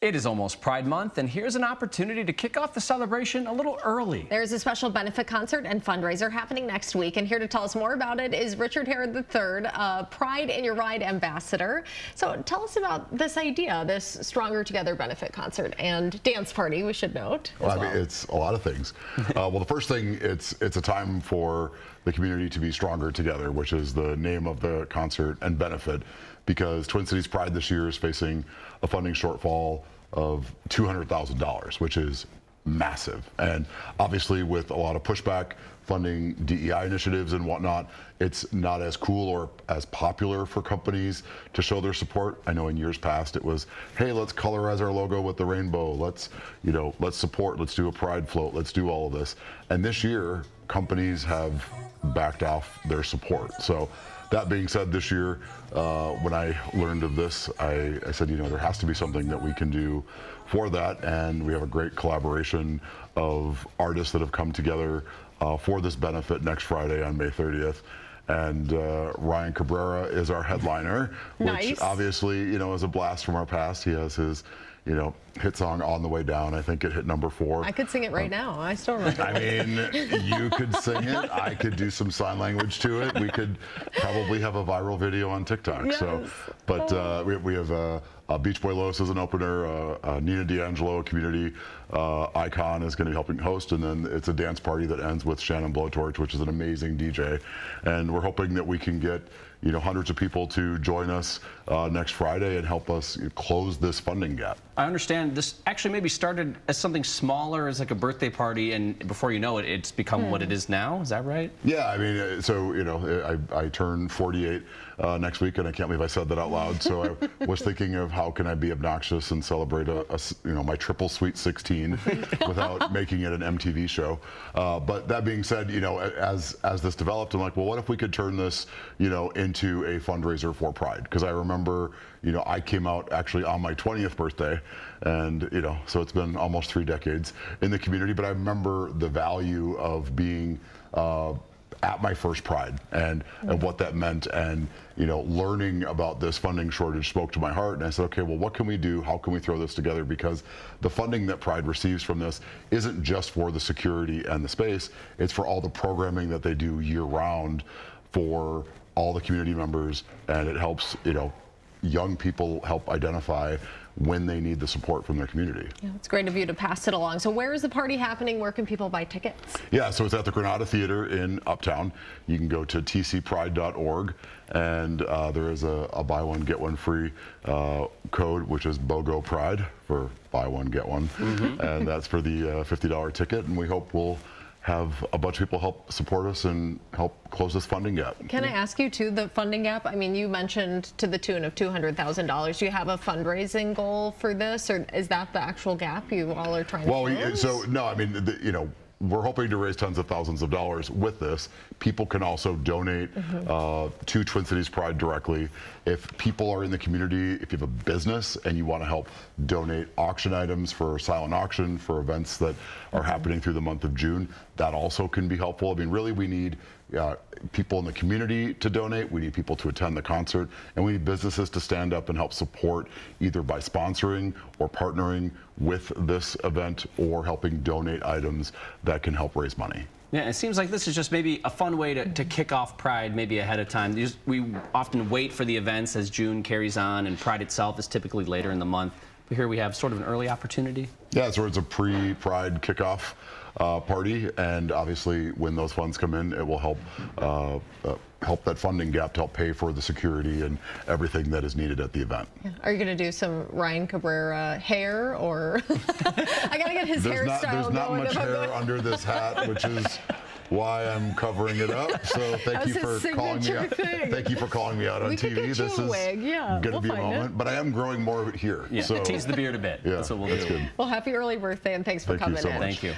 It is almost Pride Month, and here's an opportunity to kick off the celebration a little early. There's a special benefit concert and fundraiser happening next week, and here to tell us more about it is Richard Herod III, Pride in Your Ride ambassador. So tell us about this idea, this Stronger Together benefit concert and dance party, we should note. Well, I mean, it's a lot of things. Well, the first thing, it's a time for the community to be stronger together, which is the name of the concert and benefit, because Twin Cities Pride this year is facing a funding shortfall of $200,000, which is massive. And obviously with a lot of pushback funding DEI initiatives and whatnot, it's not as cool or as popular for companies to show their support. I know in years past it was, hey, let's colorize our logo with the rainbow. Let's support, let's do a pride float, let's do all of this. And this year, companies have backed off their support. So that being said, this year, when I learned of this, I said, there has to be something that we can do for that. And we have a great collaboration of artists that have come together for this benefit next Friday on May 30th. And Ryan Cabrera is our headliner, which obviously, is a blast from our past. He has his, hit song On the Way Down. I think it hit number 4. I could sing it right now. I still remember. I mean, you could sing it. I could do some sign language to it. We could probably have a viral video on TikTok. Yes. So, but we have Beach Boy Lois as an opener. Nina D'Angelo, a community icon, is going to be helping host, and then it's a dance party that ends with Shannon Blowtorch, which is an amazing DJ. And we're hoping that we can get hundreds of people to join us next Friday and help us close this funding gap. I understand this actually maybe started as something smaller, as like a birthday party, and before you know it, it's become what it is now. Is that right? Yeah, I mean, so I turn 48 next week, and I can't believe I said that out loud. So I was thinking of how can I be obnoxious and celebrate my triple sweet 16 without making it an MTV show. But that being said, as this developed, I'm like, well, what if we could turn this, into a fundraiser for Pride? Because I remember, I came out actually on my 20th birthday, and so it's been almost 3 decades in the community. But I remember the value of being at my first Pride and what that meant, and learning about this funding shortage spoke to my heart. And I said, okay, well, what can we do? How can we throw this together? Because the funding that Pride receives from this isn't just for the security and the space, it's for all the programming that they do year round for all the community members, and it helps young people help identify when they need the support from their community. Yeah, it's great of you to pass it along. So where is the party happening? Where can people buy tickets? Yeah, so it's at the Granada Theater in Uptown. You can go to tcpride.org, and there is a buy one, get one free code, which is BOGO Pride for buy one, get one. And that's for the $50 ticket, and we hope we'll have a bunch of people help support us and help close this funding gap. Can I ask you too, the funding gap? I mean, you mentioned to the tune of $200,000. Do you have a fundraising goal for this, or is that the actual gap you all are trying to close? So no, I mean, we're hoping to raise tens of thousands of dollars with this. People can also donate to Twin Cities Pride directly. If people are in the community, if you have a business and you want to help donate auction items for silent auction for events that are happening through the month of June, that also can be helpful. I mean, really, we need people in the community to donate. We need people to attend the concert, and we need businesses to stand up and help support, either by sponsoring or partnering with this event or helping donate items that can help raise money. Yeah, it seems like this is just maybe a fun way to kick off Pride maybe ahead of time. We often wait for the events as June carries on, and Pride itself is typically later in the month. But here we have sort of an early opportunity. Yeah, so it's a pre-Pride kickoff party, and obviously when those funds come in, it will help help that funding gap to help pay for the security and everything that is needed at the event. Yeah. Are you going to do some Ryan Cabrera hair, or I got to get his hairstyle going? There's not much hair under this hat, which is why I'm covering it up. So thank you for calling me out. Thank you for calling me out on TV. This is going to be a moment, but I am growing more of it here. Yeah, so tease the beard a bit. Yeah, that's what we'll do. Good. Well, happy early birthday, and thanks for coming in. Thank you.